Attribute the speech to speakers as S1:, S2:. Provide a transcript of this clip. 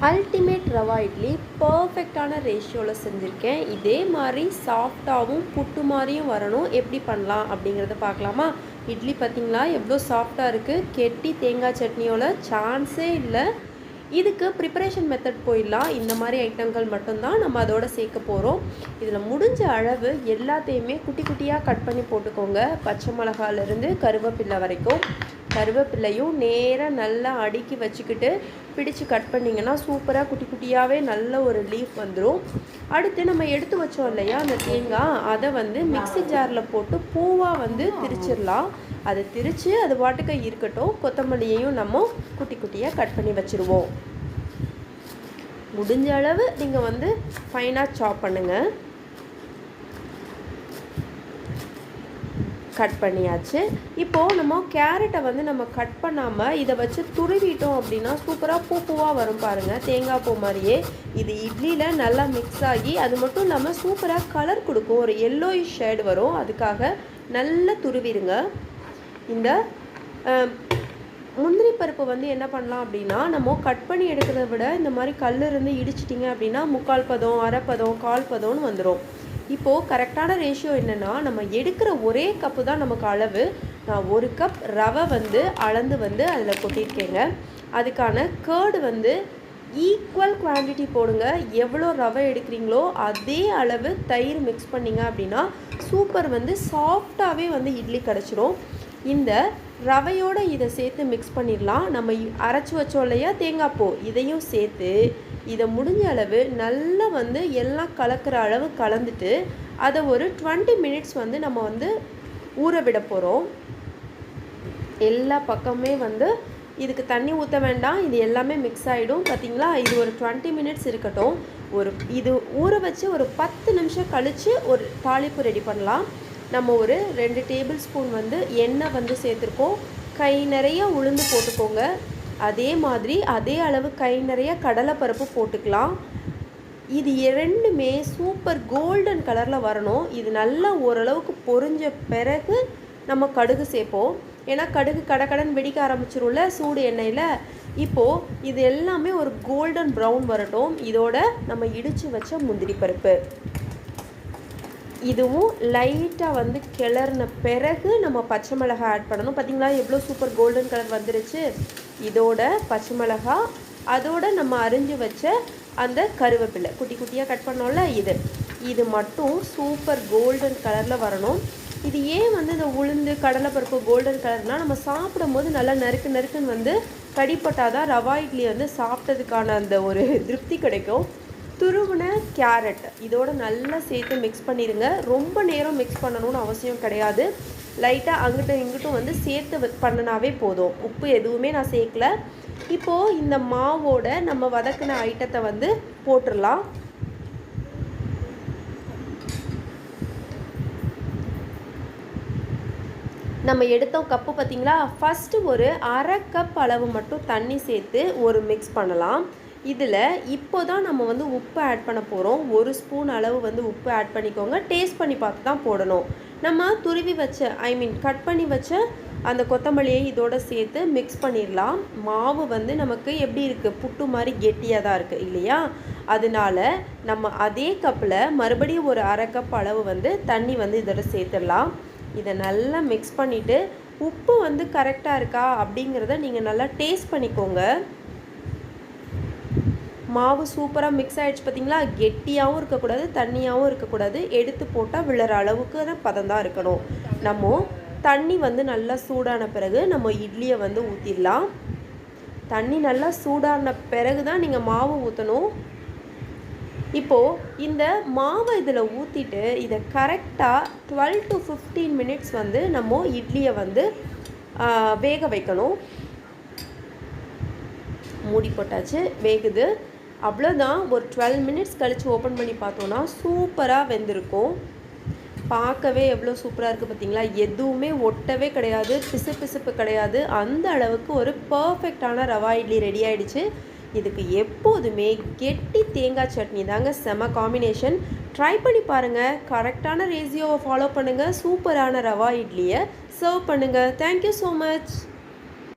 S1: Ultimate rava idli பர்ஃபெக்டான ரேஷியோவில் செஞ்சுருக்கேன். இதே மாதிரி சாஃப்டாகவும் புட்டு மாதிரியும் வரணும். எப்படி பண்ணலாம் அப்படிங்கிறத பார்க்கலாமா? இட்லி பார்த்திங்களா எவ்வளோ சாஃப்டாக இருக்குது. கெட்டி தேங்காய் சட்னியோட சான்ஸே இல்லை. இதுக்கு ப்ரிப்பரேஷன் மெத்தட் போயிடலாம். இந்த மாதிரி ஐட்டங்கள் மட்டும்தான் நம்ம அதோட சேர்க்க போகிறோம். இதில் முடிஞ்ச அளவு எல்லாத்தையுமே குட்டி குட்டியாக கட் பண்ணி போட்டுக்கோங்க. பச்சை மிளகாலேருந்து கருவேப்பிலை வரைக்கும். கருவேப்பிலையும் நேராக நல்லா அடுக்கி வச்சுக்கிட்டு பிடிச்சு கட் பண்ணிங்கன்னா சூப்பராக குட்டி குட்டியாகவே நல்ல ஒரு லீஃப் வந்துடும். அடுத்து நம்ம எடுத்து வச்சோம் இல்லையா அந்த தேங்காய், அதை மிக்ஸி ஜாரில் போட்டு பூவாக திரிச்சிடலாம். அதை திரித்து அது பாட்டுக்கு இருக்கட்டும். கொத்தமல்லியையும் நம்ம குட்டி குட்டியாக கட் பண்ணி வச்சுருவோம். முடிஞ்ச அளவு நீங்கள் ஃபைனாக சாப் பண்ணுங்கள். கட் பண்ணியாச்சு. இப்போது நம்ம கேரட்டை நம்ம கட் பண்ணாமல் இதை வச்சு துருவிட்டோம் அப்படின்னா சூப்பராக பூவாக வரும் பாருங்கள். தேங்காய் பூ மாதிரியே இது இட்லியில் நல்லா மிக்ஸ் ஆகி அது மட்டும் இல்லாமல் சூப்பராக கலர் கொடுக்கும். ஒரு எல்லோயிஷ் ஷேடு வரும். அதுக்காக நல்லா துருவிடுங்க. இந்த முந்திரி பருப்பு என்ன பண்ணலாம் அப்படின்னா, நம்ம கட் பண்ணி எடுக்கிறத விட இந்த மாதிரி கல் இருந்து இடிச்சிட்டிங்க அப்படின்னா 3/4 பதம், அரை பதம், 1/4 பதம்னு வந்துடும். இப்போது கரெக்டான ரேஷியோ என்னென்னா, நம்ம எடுக்கிற ஒரே கப்பு தான் நமக்கு அளவு. நான் 1 கப் ரவை அளந்து அதில் கொட்டியிருக்கேங்க. அதுக்கான கேர்டு ஈக்குவல் குவான்டிட்டி போடுங்க. எவ்வளோ ரவை எடுக்கிறீங்களோ அதே அளவு தயிர் மிக்ஸ் பண்ணிங்க அப்படின்னா சூப்பர் சாஃப்டாகவே இட்லி கிடச்சிரும். இந்த ரவையோடு இதை சேர்த்து மிக்ஸ் பண்ணிடலாம். நம்ம அரைச்சி வச்சோம் இல்லையா தேங்காய் பூ, இதையும் சேர்த்து இதை முடிஞ்ச அளவு நல்லா எல்லாம் கலக்கிற அளவு கலந்துட்டு அதை ஒரு 20 மினிட்ஸ் நம்ம ஊற விட போகிறோம். எல்லா பக்கமே இதுக்கு தண்ணி ஊற்ற வேண்டாம். இது எல்லாமே மிக்ஸ் ஆகிடும். பார்த்திங்களா, இது ஒரு 20 மினிட்ஸ் இருக்கட்டும். இது ஊற வச்சு ஒரு 10 நிமிஷம் கழித்து ஒரு தாளிப்பு ரெடி பண்ணலாம். நம்ம ஒரு 2 டேபிள் ஸ்பூன் எண்ணெய் சேர்த்துருக்கோம். கை நிறைய உளுந்து போட்டுக்கோங்க. அதே மாதிரி அதே அளவு கை நிறைய கடலைப்பருப்பு போட்டுக்கலாம். இது இரண்டுமே சூப்பர் கோல்டன் கலரில் வரணும். இது நல்லா ஓரளவுக்கு பொரிஞ்ச பிறகு நம்ம கடுகு சேர்ப்போம். ஏன்னா கடுகு கடகடன் வெடிக்க ஆரம்பிச்சிரும்ல சூடு எண்ணெயில். இப்போது இது எல்லாமே ஒரு கோல்டன் ப்ரௌன் வரட்டும். இதோட நம்ம இடித்து வச்ச முந்திரி பருப்பு இதுவும் லைட்டாக கிளறின பிறகு நம்ம பச்சை மிளகாய் ஆட் பண்ணணும். பார்த்திங்களா எவ்வளோ சூப்பர் கோல்டன் கலர் வந்துருச்சு. இதோட பச்சை மிளகாய், அதோட நம்ம அரிஞ்சு வச்ச அந்த கருவேப்பிலை குட்டி குட்டியாக கட் பண்ணோம்ல, இது மட்டும் சூப்பர் கோல்டன் கலரில் வரணும். இது ஏன் இந்த உளுந்து கடலைப்பருப்பு கோல்டன் கலர்னால், நம்ம சாப்பிடும் போது நல்லா நறுக்கு நறுக்குன்னு கடிப்பட்டாதான் ரவா இட்லி சாப்பிட்டதுக்கான அந்த ஒரு திருப்தி கிடைக்கும். துருவின கேரட் இதோட நல்லா சேர்த்து மிக்ஸ் பண்ணிடுங்க. ரொம்ப நேரம் மிக்ஸ் பண்ணணும்னு அவசியம் கிடையாது. லைட்டாக அங்கிட்டும் இங்கிட்டும் சேர்த்து பண்ணினாவே போதும். உப்பு எதுவுமே நான் சேர்க்கல. இப்போது இந்த மாவோட நம்ம வதக்கின ஐட்டத்தை போட்டுடலாம். நம்ம எடுத்தோம் கப்பு பார்த்திங்களா, ஃபஸ்ட்டு ஒரு அரை கப் அளவு மட்டும் தண்ணி சேர்த்து ஒரு மிக்ஸ் பண்ணலாம். இதில் இப்போ தான் நம்ம உப்பு ஆட் பண்ண போகிறோம். 1 ஸ்பூன் அளவு உப்பு ஆட் பண்ணிக்கோங்க. டேஸ்ட் பண்ணி பார்த்து தான் போடணும். நம்ம துருவி வச்ச கட் பண்ணி வச்ச அந்த கொத்தமல்லியை இதோட சேர்த்து மிக்ஸ் பண்ணிடலாம். மாவு நமக்கு எப்படி இருக்குது, புட்டு மாதிரி கெட்டியாக தான் இருக்குது இல்லையா? அதனால நம்ம அதே கப்பில் மறுபடியும் ஒரு அரை கப் அளவு தண்ணி இதோட சேர்த்துடலாம். இதை நல்லா மிக்ஸ் பண்ணிவிட்டு உப்பு கரெக்டாக இருக்கா அப்படிங்கிறத நீங்கள் நல்லா டேஸ்ட் பண்ணிக்கோங்க. மாவு சூப்பராக மிக்ஸ் ஆகிடுச்சு பார்த்திங்களா. கெட்டியாகவும் இருக்கக்கூடாது, தண்ணியாகவும் இருக்கக்கூடாது. எடுத்து போட்டால் விழுற அளவுக்கு பதம் தான் இருக்கணும். நம்ம தண்ணி நல்லா சூடான பிறகு நம்ம இட்லியை ஊற்றிடலாம். தண்ணி நல்லா சூடான பிறகு தான் நீங்கள் மாவு ஊற்றணும். இப்போது இந்த மாவை இதில் ஊற்றிட்டு இதை கரெக்டாக 12 to 15 மினிட்ஸ் நம்ம இட்லியை வேக வைக்கணும். மூடி போட்டாச்சு, வேகுது. அவ்வளோதான். ஒரு 12 மினிட்ஸ் கழித்து ஓப்பன் பண்ணி பார்த்தோன்னா சூப்பராக வெந்திருக்கும். பார்க்கவே எவ்வளோ சூப்பராக இருக்குது பார்த்திங்களா. எதுவுமே ஒட்டவே கிடையாது, பிசுப்பு கிடையாது. அந்த அளவுக்கு ஒரு பர்ஃபெக்டான ரவா இட்லி ரெடி ஆகிடுச்சு. இதுக்கு எப்போதுமே கெட்டி தேங்காய் சட்னி தாங்க செம காம்பினேஷன். ட்ரை பண்ணி பாருங்கள். கரெக்டான ரேஷியோவை ஃபாலோ பண்ணுங்கள். சூப்பரான ரவா இட்லியை சர்வ் பண்ணுங்கள். Thank you so much.